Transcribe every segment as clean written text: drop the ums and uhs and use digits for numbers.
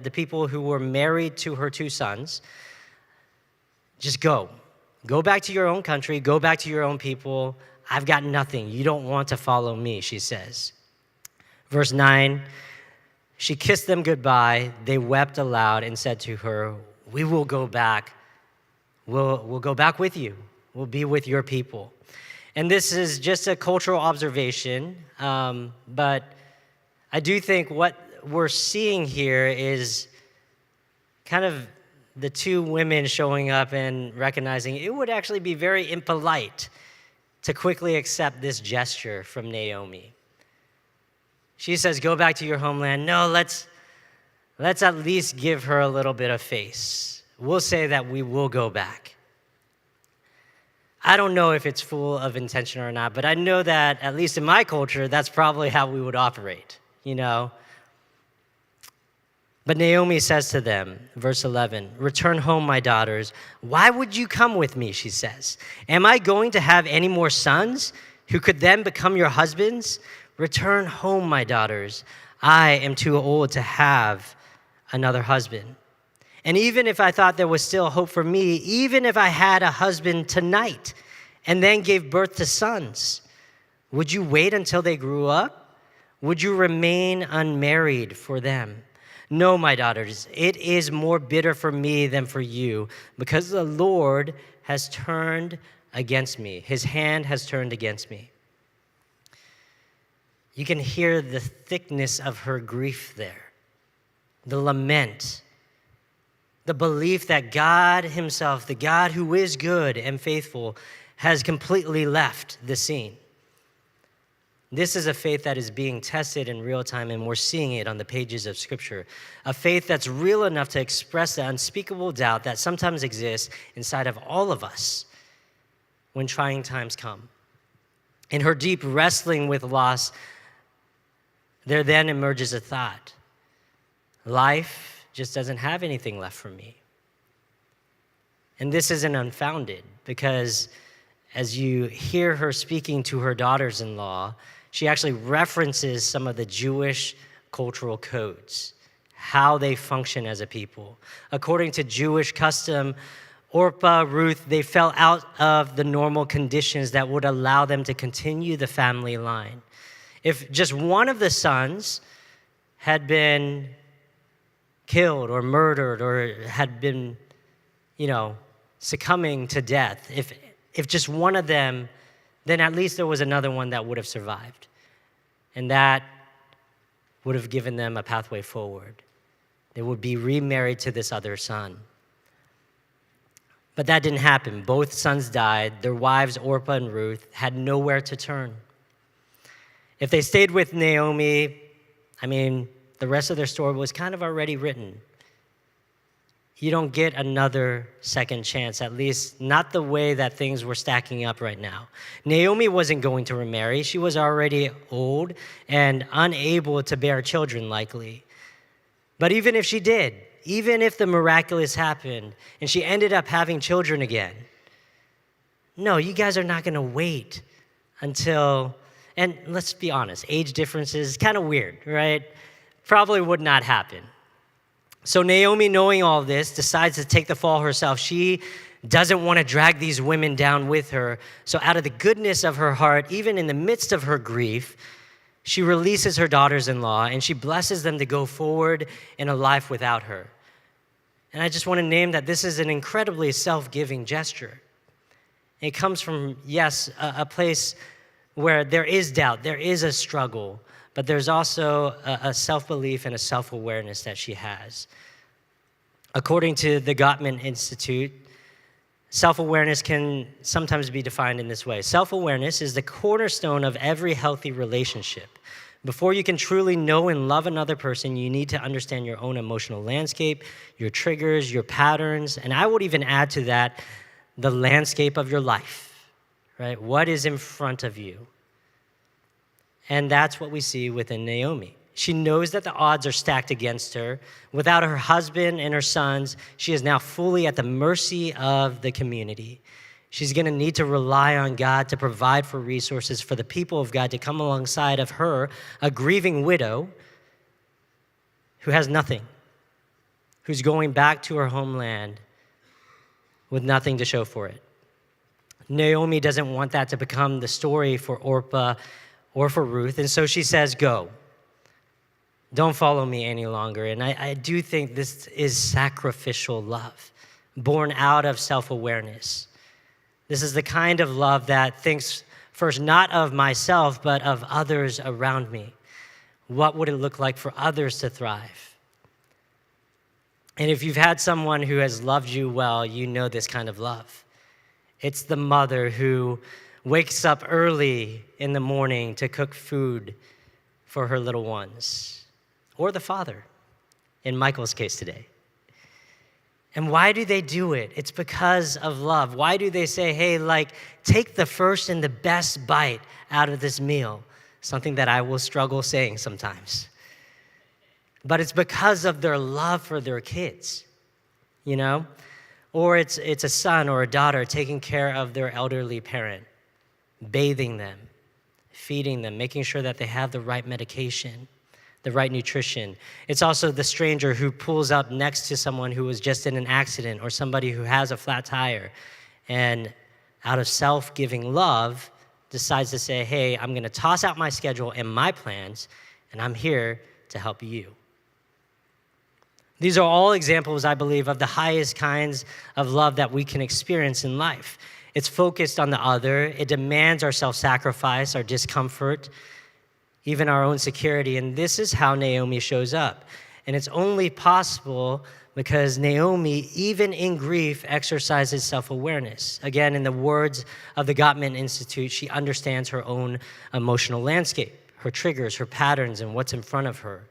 the people who were married to her two sons, just go. Go back to your own country. Go back to your own people. I've got nothing. You don't want to follow me, she says. Verse 9, she kissed them goodbye. They wept aloud and said to her, we will go back. We'll go back with you. We'll be with your people. And this is just a cultural observation, but I do think what we're seeing here is kind of the two women showing up and recognizing it would actually be very impolite to quickly accept this gesture from Naomi. She says, go back to your homeland. No, let's at least give her a little bit of face. We'll say that we will go back. I don't know if it's full of intention or not, but I know that, at least in my culture, that's probably how we would operate, you know? But Naomi says to them, verse 11, return home, my daughters. Why would you come with me, she says. Am I going to have any more sons who could then become your husbands? Return home, my daughters. I am too old to have another husband. And even if I thought there was still hope for me, even if I had a husband tonight and then gave birth to sons, would you wait until they grew up? Would you remain unmarried for them? No, my daughters, it is more bitter for me than for you, because the Lord has turned against me. His hand has turned against me. You can hear the thickness of her grief there, the lament, the belief that God himself, the God who is good and faithful, has completely left the scene. This is a faith that is being tested in real time, and we're seeing it on the pages of Scripture. A faith that's real enough to express the unspeakable doubt that sometimes exists inside of all of us when trying times come. In her deep wrestling with loss, there then emerges a thought. Life just doesn't have anything left for me. And this isn't unfounded, because as you hear her speaking to her daughters-in-law, she actually references some of the Jewish cultural codes, how they function as a people. According to Jewish custom, Orpah, Ruth, they fell out of the normal conditions that would allow them to continue the family line. If just one of the sons had been killed or murdered or had been, succumbing to death, if just one of them, then at least there was another one that would have survived. And that would have given them a pathway forward. They would be remarried to this other son. But that didn't happen. Both sons died. Their wives, Orpah and Ruth, had nowhere to turn. If they stayed with Naomi, the rest of their story was kind of already written. You don't get another second chance, at least not the way that things were stacking up right now. Naomi wasn't going to remarry. She was already old and unable to bear children, likely. But even if she did, even if the miraculous happened and she ended up having children again, no, you guys are not going to wait until, and let's be honest, age differences is kind of weird, right? Probably would not happen. So Naomi, knowing all this, decides to take the fall herself. She doesn't want to drag these women down with her. So out of the goodness of her heart, even in the midst of her grief, she releases her daughters-in-law and she blesses them to go forward in a life without her. And I just want to name that this is an incredibly self-giving gesture. It comes from, yes, a place where there is doubt, there is a struggle, but there's also a self-belief and a self-awareness that she has. According to the Gottman Institute, self-awareness can sometimes be defined in this way. Self-awareness is the cornerstone of every healthy relationship. Before you can truly know and love another person, you need to understand your own emotional landscape, your triggers, your patterns, and I would even add to that the landscape of your life, right? What is in front of you? And that's what we see within Naomi. She knows that the odds are stacked against her. Without her husband and her sons, she is now fully at the mercy of the community. She's going to need to rely on God to provide for resources for the people of God to come alongside of her, a grieving widow who has nothing. who's going back to her homeland with nothing to show for it. Naomi doesn't want that to become the story for Orpah or for Ruth, and so she says, go. Don't follow me any longer. And I do think this is sacrificial love, born out of self-awareness. This is the kind of love that thinks first not of myself, but of others around me. What would it look like for others to thrive? And if you've had someone who has loved you well, you know this kind of love. It's the mother who wakes up early in the morning to cook food for her little ones. Or the father, in Michael's case today. And why do they do it? It's because of love. Why do they say, hey, take the first and the best bite out of this meal? Something that I will struggle saying sometimes. But it's because of their love for their kids, you know? Or it's a son or a daughter taking care of their elderly parent, bathing them, feeding them, making sure that they have the right medication, the right nutrition. It's also the stranger who pulls up next to someone who was just in an accident or somebody who has a flat tire and out of self-giving love decides to say, hey, I'm going to toss out my schedule and my plans, and I'm here to help you. These are all examples, I believe, of the highest kinds of love that we can experience in life. It's focused on the other. It demands our self-sacrifice, our discomfort, even our own security. And this is how Naomi shows up. And it's only possible because Naomi, even in grief, exercises self-awareness. Again, in the words of the Gottman Institute, she understands her own emotional landscape, her triggers, her patterns, and what's in front of her.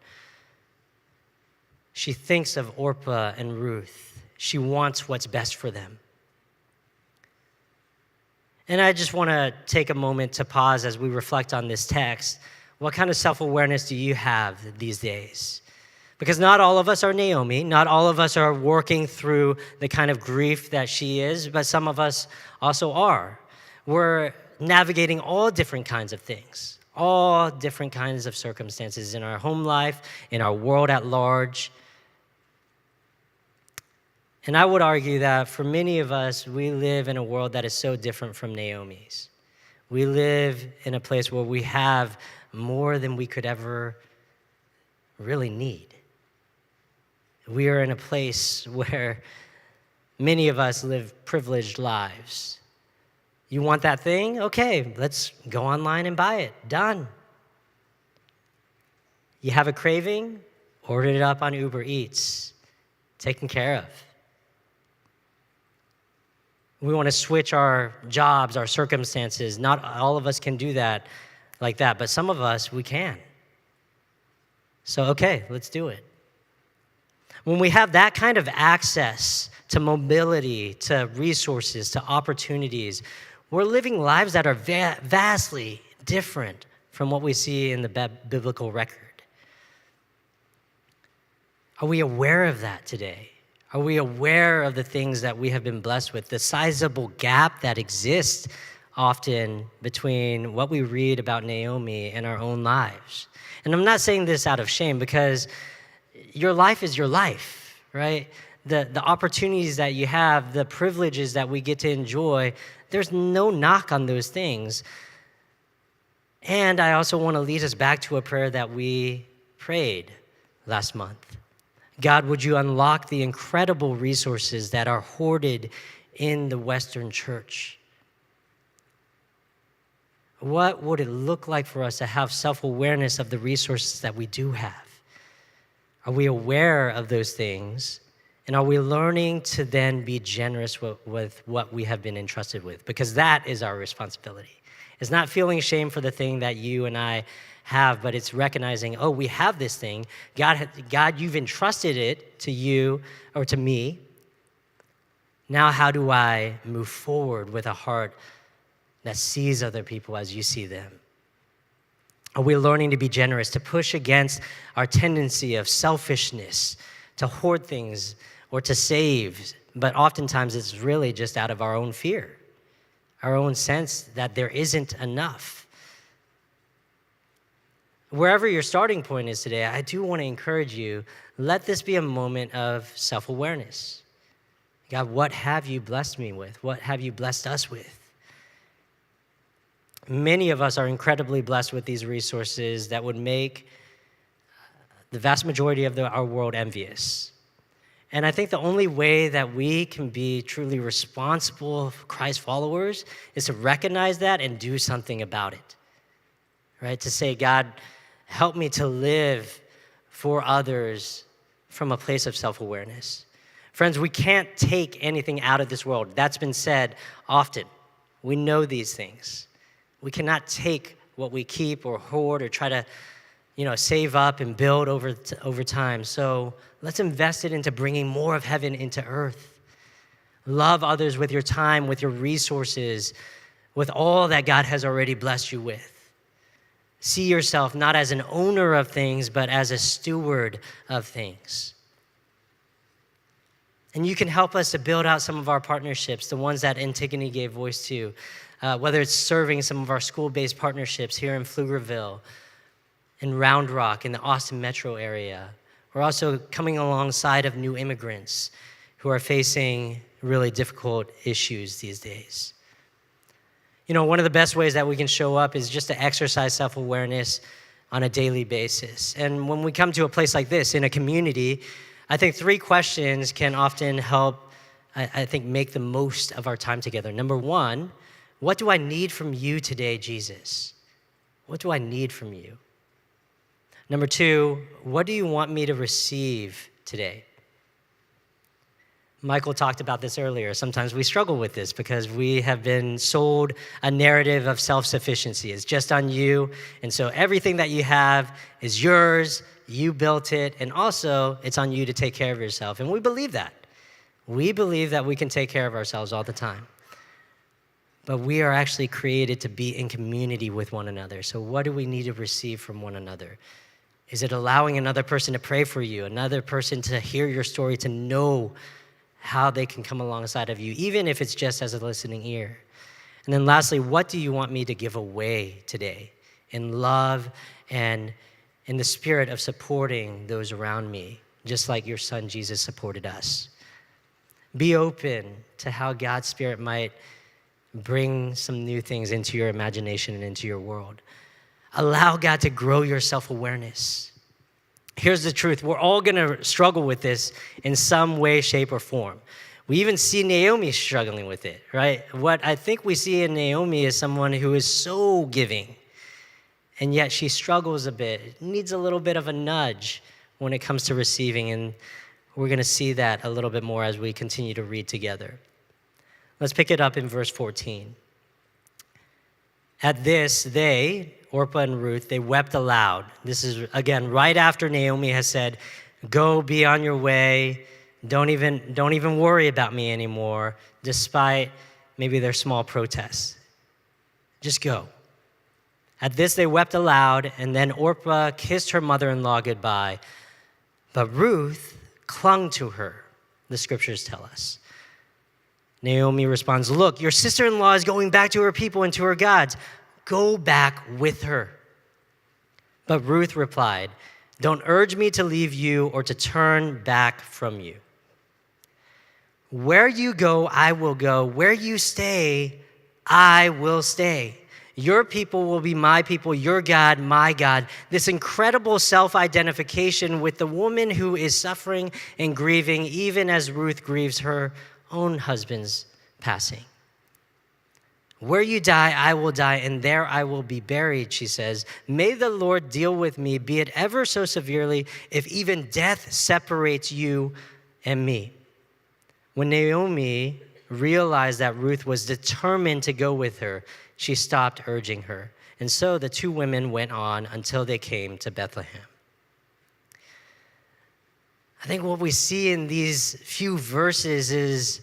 She thinks of Orpah and Ruth. She wants what's best for them. And I just want to take a moment to pause as we reflect on this text. What kind of self-awareness do you have these days? Because not all of us are Naomi. Not all of us are working through the kind of grief that she is, but some of us also are. We're navigating all different kinds of things, all different kinds of circumstances in our home life, in our world at large. And I would argue that for many of us, we live in a world that is so different from Naomi's. We live in a place where we have more than we could ever really need. We are in a place where many of us live privileged lives. You want that thing? Okay, let's go online and buy it. Done. You have a craving? Order it up on Uber Eats. Taken care of. We want to switch our jobs, our circumstances. Not all of us can do that like that, but some of us, we can. So, okay, let's do it. When we have that kind of access to mobility, to resources, to opportunities, we're living lives that are vastly different from what we see in the biblical record. Are we aware of that today? Are we aware of the things that we have been blessed with, the sizable gap that exists often between what we read about Naomi and our own lives? And I'm not saying this out of shame because your life is your life, right? The opportunities that you have, the privileges that we get to enjoy, there's no knock on those things. And I also want to lead us back to a prayer that we prayed last month. God, would you unlock the incredible resources that are hoarded in the Western church? What would it look like for us to have self-awareness of the resources that we do have? Are we aware of those things? And are we learning to then be generous with what we have been entrusted with? Because that is our responsibility. It's not feeling shame for the thing that you and I have, but it's recognizing, oh, we have this thing. God, you've entrusted it to you or to me. Now how do I move forward with a heart that sees other people as you see them? Are we learning to be generous, to push against our tendency of selfishness, to hoard things or to save? But oftentimes it's really just out of our own fear, our own sense that there isn't enough. Wherever your starting point is today, I do want to encourage you, let this be a moment of self-awareness. God, what have you blessed me with? What have you blessed us with? Many of us are incredibly blessed with these resources that would make the vast majority of our world envious. And I think the only way that we can be truly responsible Christ followers is to recognize that and do something about it, right? To say, God, help me to live for others from a place of self-awareness. Friends, we can't take anything out of this world. That's been said often. We know these things. We cannot take what we keep or hoard or try to, save up and build over time. So let's invest it into bringing more of heaven into earth. Love others with your time, with your resources, with all that God has already blessed you with. See yourself not as an owner of things, but as a steward of things. And you can help us to build out some of our partnerships, the ones that Antigone gave voice to, whether it's serving some of our school-based partnerships here in Pflugerville, in Round Rock, in the Austin metro area. We're also coming alongside of new immigrants who are facing really difficult issues these days. One of the best ways that we can show up is just to exercise self-awareness on a daily basis. And when we come to a place like this, in a community, I think 3 questions can often help, make the most of our time together. Number 1, what do I need from you today, Jesus? What do I need from you? Number 2, what do you want me to receive today? Michael talked about this earlier. Sometimes we struggle with this because we have been sold a narrative of self-sufficiency. It's just on you, and so everything that you have is yours, you built it, and also it's on you to take care of yourself. And we believe that. We believe that we can take care of ourselves all the time. But we are actually created to be in community with one another. So what do we need to receive from one another? Is it allowing another person to pray for you, another person to hear your story, to know how they can come alongside of you, even if it's just as a listening ear? And then lastly, what do you want me to give away today in love and in the spirit of supporting those around me, just like your son Jesus supported us? Be open to how God's Spirit might bring some new things into your imagination and into your world. Allow God to grow your self-awareness. Here's the truth. We're all going to struggle with this in some way, shape, or form. We even see Naomi struggling with it, right? What I think we see in Naomi is someone who is so giving, and yet she struggles a bit, needs a little bit of a nudge when it comes to receiving, and we're going to see that a little bit more as we continue to read together. Let's pick it up in verse 14. At this, they, Orpah and Ruth, they wept aloud. This is, again, right after Naomi has said, go be on your way. Don't even worry about me anymore, despite maybe their small protests. Just go. At this, they wept aloud, and then Orpah kissed her mother-in-law goodbye. But Ruth clung to her, the scriptures tell us. Naomi responds, look, your sister-in-law is going back to her people and to her gods. Go back with her. But Ruth replied, don't urge me to leave you or to turn back from you. Where you go, I will go. Where you stay, I will stay. Your people will be my people, your God, my God. This incredible self-identification with the woman who is suffering and grieving, even as Ruth grieves her own husband's passing. Where you die, I will die, and there I will be buried, she says. May the Lord deal with me, be it ever so severely, if even death separates you and me. When Naomi realized that Ruth was determined to go with her, she stopped urging her. And so the 2 women went on until they came to Bethlehem. I think what we see in these few verses is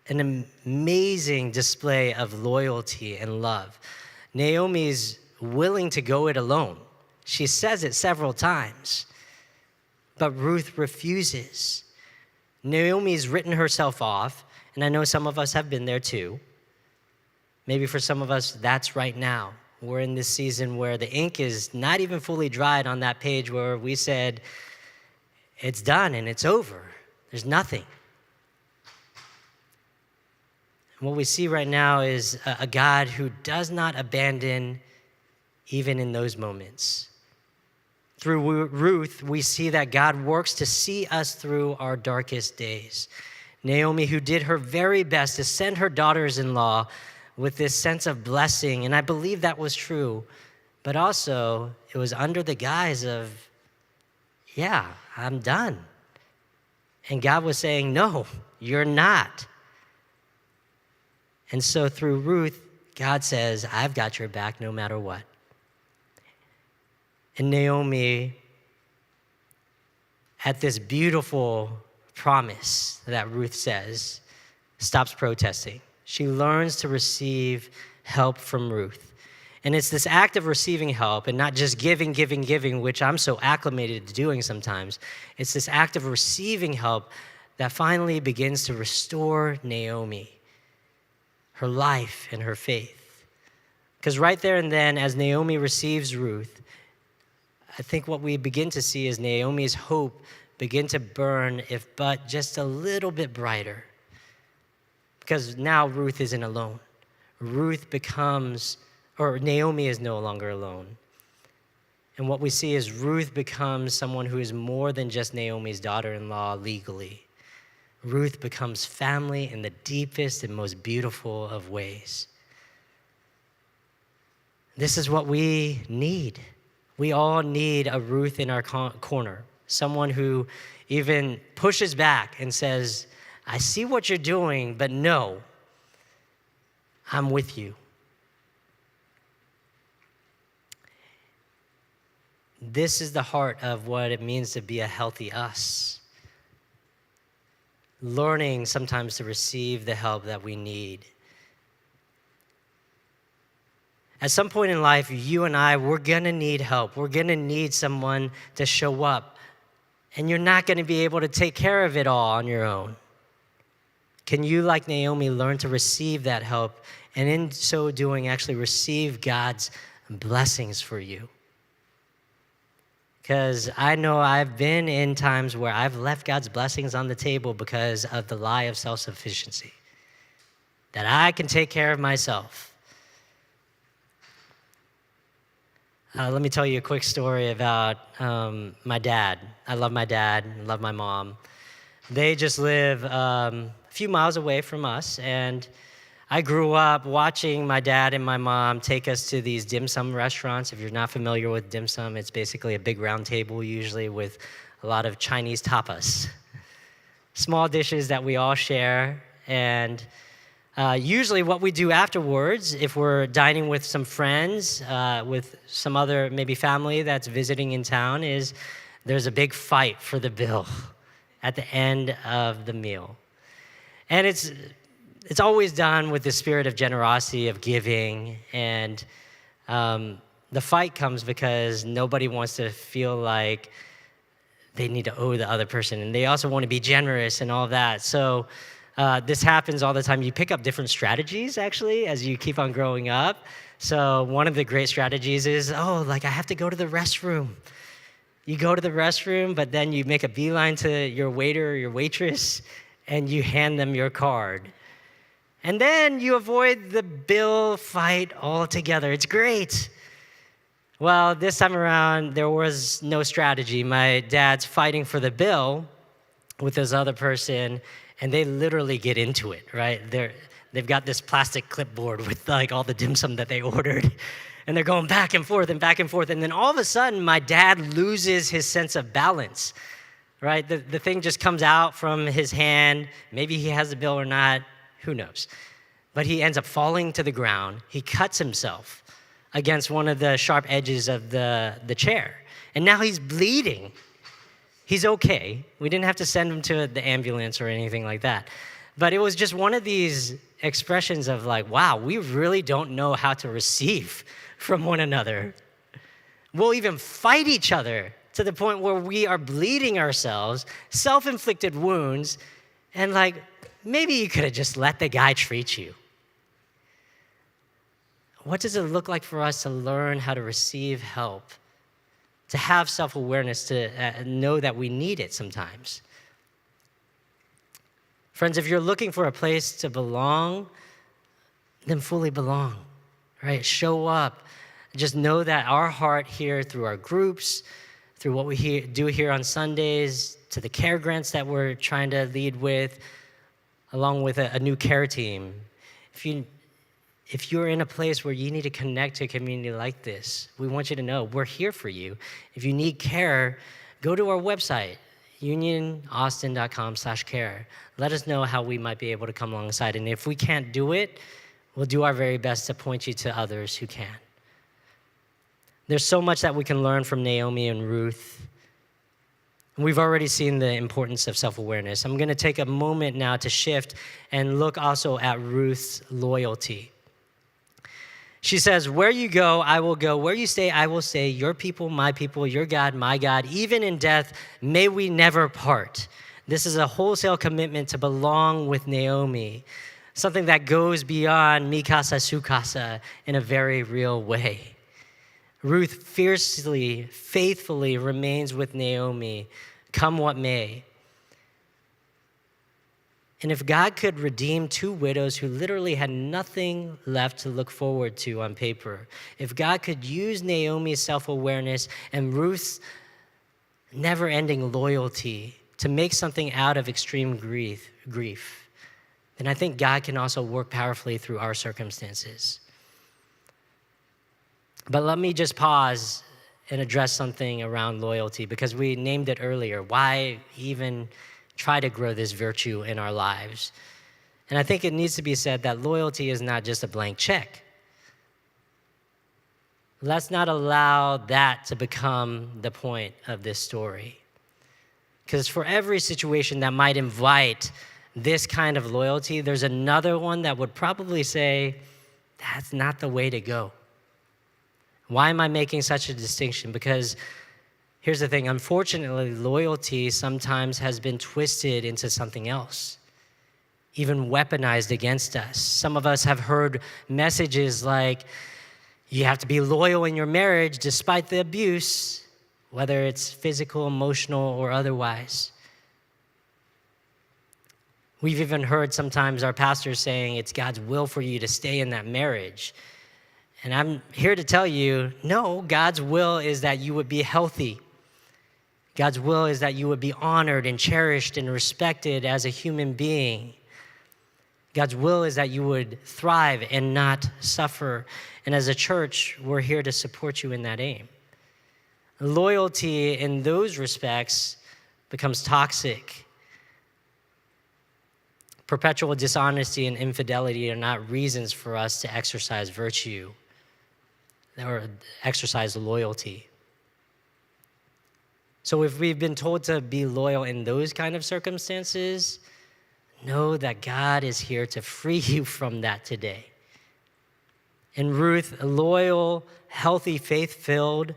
an amazing display of loyalty and love. Naomi's willing to go it alone. She says it several times, but Ruth refuses. Naomi's written herself off, and I know some of us have been there too. Maybe for some of us, that's right now. We're in this season where the ink is not even fully dried on that page where we said, it's done and it's over. There's nothing. And what we see right now is a God who does not abandon even in those moments. Through Ruth, we see that God works to see us through our darkest days. Naomi, who did her very best to send her daughters-in-law with this sense of blessing, and I believe that was true, but also it was under the guise of, yeah, I'm done. And God was saying, no, you're not. And so through Ruth, God says, I've got your back no matter what. And Naomi, at this beautiful promise that Ruth says, stops protesting. She learns to receive help from Ruth. And it's this act of receiving help and not just giving, which I'm so acclimated to doing sometimes. It's this act of receiving help that finally begins to restore Naomi, her life and her faith. Because right there and then, as Naomi receives Ruth, I think what we begin to see is Naomi's hope begin to burn, if but just a little bit brighter. Because now Ruth isn't alone. Naomi is no longer alone. And what we see is Ruth becomes someone who is more than just Naomi's daughter-in-law legally. Ruth becomes family in the deepest and most beautiful of ways. This is what we need. We all need a Ruth in our corner, someone who even pushes back and says, I see what you're doing, but no, I'm with you. This is the heart of what it means to be a healthy us. Learning sometimes to receive the help that we need. At some point in life, you and I, we're going to need help. We're going to need someone to show up. And you're not going to be able to take care of it all on your own. Can you, like Naomi, learn to receive that help, and in so doing, actually receive God's blessings for you? Because I know I've been in times where I've left God's blessings on the table because of the lie of self-sufficiency, that I can take care of myself. Let me tell you a quick story about my dad. I love my dad, I love my mom. They just live a few miles away from us, and I grew up watching my dad and my mom take us to these dim sum restaurants. If you're not familiar with dim sum, it's basically a big round table, usually with a lot of Chinese tapas. Small dishes that we all share, and usually what we do afterwards, if we're dining with some friends, with some other maybe family that's visiting in town, is there's a big fight for the bill at the end of the meal. And it's always done with the spirit of generosity, of giving, and the fight comes because nobody wants to feel like they need to owe the other person, and they also want to be generous and all that. So this happens all the time. You pick up different strategies, actually, as you keep on growing up. So one of the great strategies is, I have to go to the restroom. You go to the restroom, but then you make a beeline to your waiter or your waitress, and you hand them your card. And then you avoid the bill fight altogether. It's great. Well, this time around, there was no strategy. My dad's fighting for the bill with this other person, and they literally get into it, right? They've got this plastic clipboard with like all the dim sum that they ordered, and they're going back and forth, and then all of a sudden, my dad loses his sense of balance, right? The thing just comes out from his hand. Maybe he has the bill or not, who knows? But he ends up falling to the ground. He cuts himself against one of the sharp edges of the chair, and now he's bleeding. He's okay. We didn't have to send him to the ambulance or anything like that. But it was just one of these expressions of like, wow, we really don't know how to receive from one another. We'll even fight each other to the point where we are bleeding ourselves, self-inflicted wounds, and like, maybe you could have just let the guy treat you. what does it look like for us to learn how to receive help, to have self-awareness, to know that we need it sometimes? Friends, if you're looking for a place to belong, then fully belong, right? Show up. Just know that our heart here through our groups, through what we do here on Sundays, to the care grants that we're trying to lead with, along with a new care team. If you're in a place where you need to connect to a community like this, we want you to know we're here for you. If you need care, go to our website, unionaustin.com/care. Let us know how we might be able to come alongside. And if we can't do it, we'll do our very best to point you to others who can. There's so much that we can learn from Naomi and Ruth. We've already seen the importance of self-awareness. I'm going to take a moment now to shift and look also at Ruth's loyalty. She says, where you go, I will go. Where you stay, I will stay. Your people, your God, my God. Even in death, may we never part. This is a wholesale commitment to belong with Naomi, something that goes beyond mi casa, su casa in a very real way. Ruth fiercely, faithfully remains with Naomi, come what may. And if God could redeem two widows who literally had nothing left to look forward to on paper, if God could use Naomi's self-awareness and Ruth's never-ending loyalty to make something out of extreme grief, then I think God can also work powerfully through our circumstances. But let me just pause and address something around loyalty, because we named it earlier. Why even try to grow this virtue in our lives? And I think it needs to be said that loyalty is not just a blank check. Let's not allow that to become the point of this story. Because for every situation that might invite this kind of loyalty, there's another one that would probably say, that's not the way to go. Why am I making such a distinction? Because here's the thing, unfortunately, loyalty sometimes has been twisted into something else, even weaponized against us. Some of us have heard messages like, you have to be loyal in your marriage despite the abuse, whether it's physical, emotional, or otherwise. We've even heard sometimes our pastors saying it's God's will for you to stay in that marriage. And I'm here to tell you, no, God's will is that you would be healthy. God's will is that you would be honored and cherished and respected as a human being. God's will is that you would thrive and not suffer. And as a church, we're here to support you in that aim. Loyalty in those respects becomes toxic. Perpetual dishonesty and infidelity are not reasons for us to exercise virtue or exercise loyalty. So if we've been told to be loyal in those kind of circumstances, know that God is here to free you from that today. In Ruth, loyal, healthy, faith-filled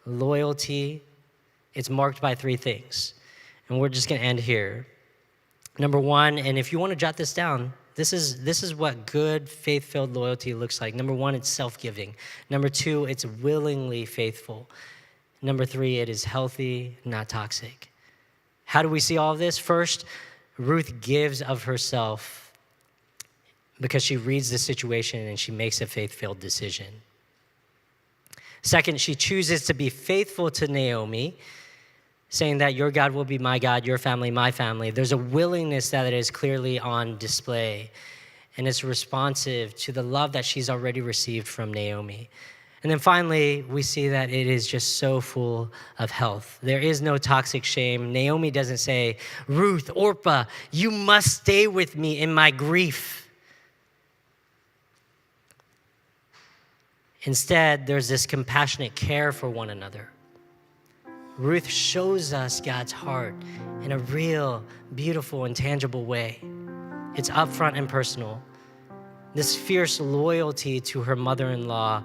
loyalty, it's marked by three things. And we're just going to end here. Number one, and if you want to jot this down, this is what good, faith-filled loyalty looks like. Number one, it's self-giving. Number two, it's willingly faithful. Number three, it is healthy, not toxic. How do we see all of this? First, Ruth gives of herself because she reads the situation and she makes a faith-filled decision. Second, she chooses to be faithful to Naomi, saying that your God will be my God, your family, my family. There's a willingness that is clearly on display, and it's responsive to the love that she's already received from Naomi. And then finally, we see that it is just so full of health. There is no toxic shame. Naomi doesn't say, Ruth, Orpah, you must stay with me in my grief. Instead, there's this compassionate care for one another. Ruth shows us God's heart in a real, beautiful, and tangible way. It's upfront and personal. This fierce loyalty to her mother-in-law,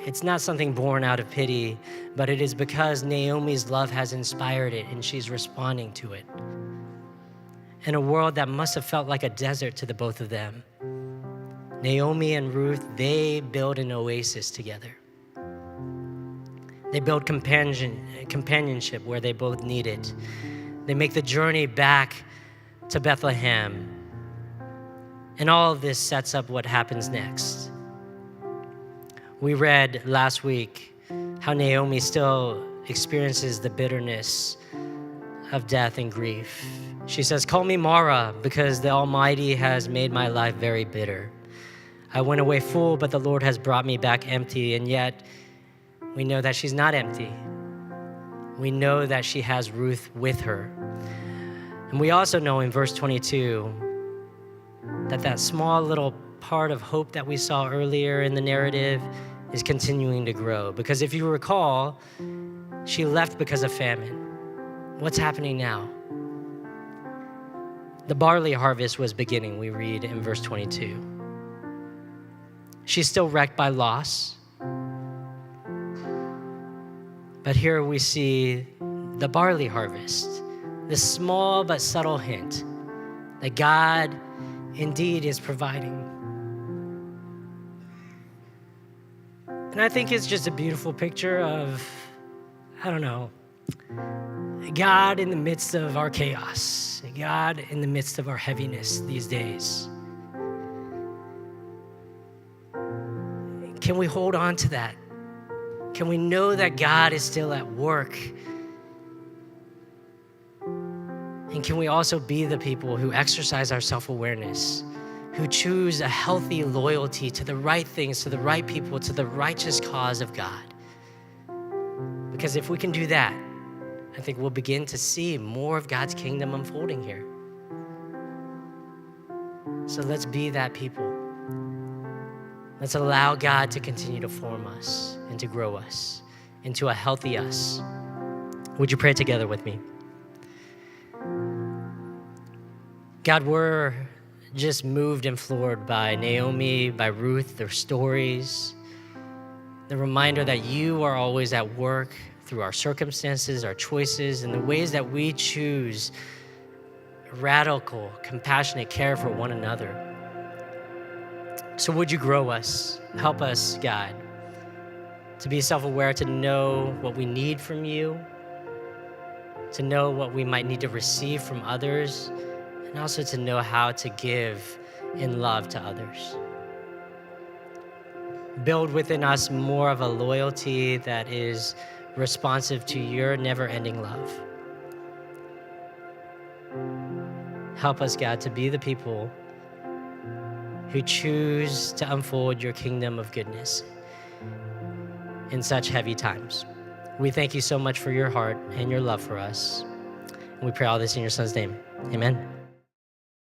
it's not something born out of pity, but it is because Naomi's love has inspired it and she's responding to it. In a world that must have felt like a desert to the both of them, Naomi and Ruth, they build an oasis together. They build companionship where they both need it. They make the journey back to Bethlehem. And all of this sets up what happens next. We read last week how Naomi still experiences the bitterness of death and grief. She says, "Call me Mara, because the Almighty has made my life very bitter. I went away full, but the Lord has brought me back empty." And yet, we know that she's not empty. We know that she has Ruth with her. And we also know in verse 22 that small little part of hope that we saw earlier in the narrative is continuing to grow. Because if you recall, she left because of famine. What's happening now? The barley harvest was beginning, we read in verse 22. She's still wrecked by loss. But here we see the barley harvest, this small but subtle hint that God indeed is providing. And I think it's just a beautiful picture of, God in the midst of our chaos, God in the midst of our heaviness these days. Can we hold on to that? Can we know that God is still at work? And can we also be the people who exercise our self-awareness, who choose a healthy loyalty to the right things, to the right people, to the righteous cause of God? Because if we can do that, I think we'll begin to see more of God's kingdom unfolding here. So let's be that people. Let's allow God to continue to form us and to grow us into a healthy us. Would you pray together with me? God, we're just moved and floored by Naomi, by Ruth, their stories, the reminder that you are always at work through our circumstances, our choices, and the ways that we choose radical, compassionate care for one another. So would you grow us? Help us, God, to be self-aware, to know what we need from you, to know what we might need to receive from others, and also to know how to give in love to others. Build within us more of a loyalty that is responsive to your never-ending love. Help us, God, to be the people who choose to unfold your kingdom of goodness in such heavy times. We thank you so much for your heart and your love for us. And we pray all this in your Son's name. Amen.